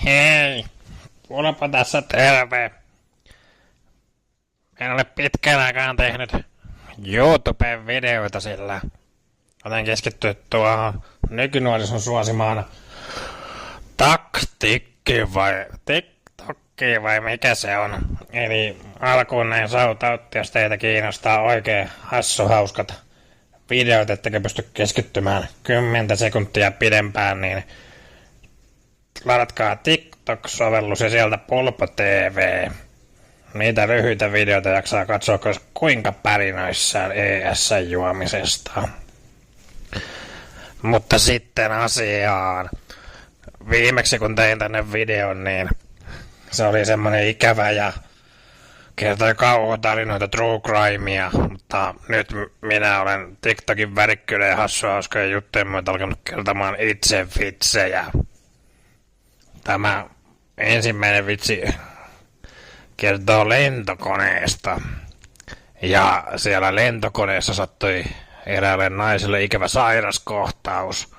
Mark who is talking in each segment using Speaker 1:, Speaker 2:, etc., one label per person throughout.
Speaker 1: Hei, kuulepa tässä terve. En ole pitkään aikaan tehnyt YouTubeen videoita, sillä olen keskittynyt tuohon nykynuorison suosimaan TikTokkiin vai mikä se on. Eli alkuun näin sautautti, jos teitä kiinnostaa oikein hassuhauskat videot, ettekä pysty keskittymään 10 sekuntia pidempään, niin ladatkaa TikTok-sovellus ja sieltä Pulpo TV. Niitä lyhyitä videoita jaksaa katsoa kuinka pärinoissaan ES-juomisesta. Mutta sitten asiaan. Viimeksi kun tein tänne videon, niin se oli semmonen ikävä ja kertoi kauhutarinoita, true crimea, mutta nyt minä olen TikTokin värikkyyden ja hassuhauskojen juttujen myötä alkanut kertomaan itse vitsejä. Tämä ensimmäinen vitsi kertoo lentokoneesta. Ja siellä lentokoneessa sattui eräälle naiselle ikävä sairaskohtaus.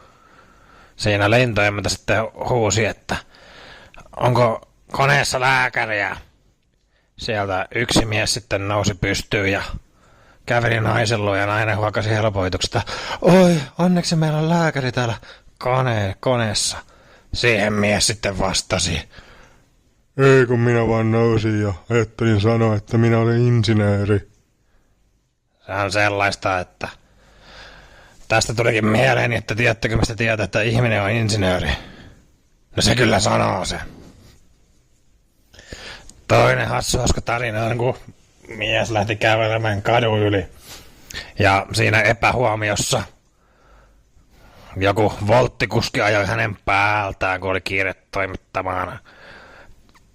Speaker 1: Siinä lentoemäntä sitten huusi, että onko koneessa lääkäriä? Sieltä yksi mies sitten nousi pystyyn ja käveli naisen luo ja nainen huokasi helpoituksesta. Oi, onneksi meillä on lääkäri täällä koneessa. Siihen mies sitten vastasi.
Speaker 2: Ei kun minä vaan nousin ja ajattelin sanoa, että minä olen insinööri.
Speaker 1: Se on sellaista, että tästä tulikin mieleeni, että tiedättekö mistä tietää, että ihminen on insinööri. No se kyllä sanoo se. Toinen hassuhauska tarina on, kun mies lähti kävelemään kadun yli. Ja siinä epähuomiossa joku volttikuski ajoi hänen päältään, kun oli kiire toimittamaan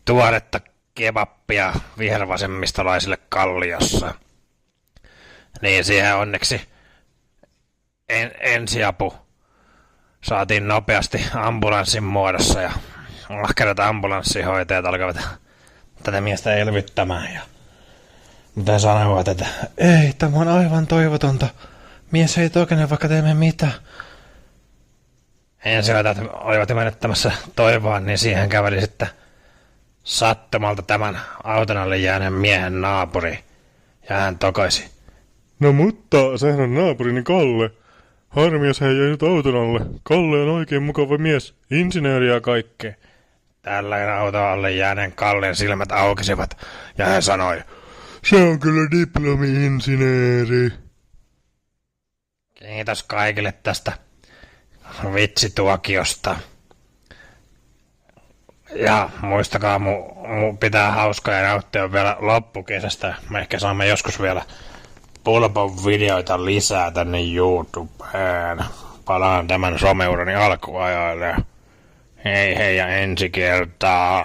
Speaker 1: tuoretta kebappia vihervasemmistolaisille Kalliossa. Niin siihen onneksi ensiapu saatiin nopeasti ambulanssin muodossa ja ahkerat ambulanssihoitajat alkavat tätä miestä elvyttämään. Ja mitä sanoivat, että ei, tämä on aivan toivotonta. Mies ei tokene, vaikka teemme mitä. Ensihoitajat olivat menettämässä toivoa, niin siihen käveli sitten sattumalta tämän auton alle jääneen miehen naapuri. Ja hän tokaisi.
Speaker 2: No mutta, sehän on naapurini Kalle. Harmi, jos hän jäi nyt auton alle. Kalle on oikein mukava mies, insinööri ja kaikkea.
Speaker 1: Tällöin auton alle jääneen Kallen silmät aukesivat ja hän sanoi.
Speaker 2: Se on kyllä diplomi-insinööri.
Speaker 1: Kiitos kaikille tästä vitsituokiosta. Ja muistakaa, mu pitää hauskaa ja nauttia vielä loppukesästä. Me ehkä saamme joskus vielä Pulpon videoita lisää tänne YouTubeen. Palaan tämän someurani alkuajalle. Hei hei ja ensi kertaan.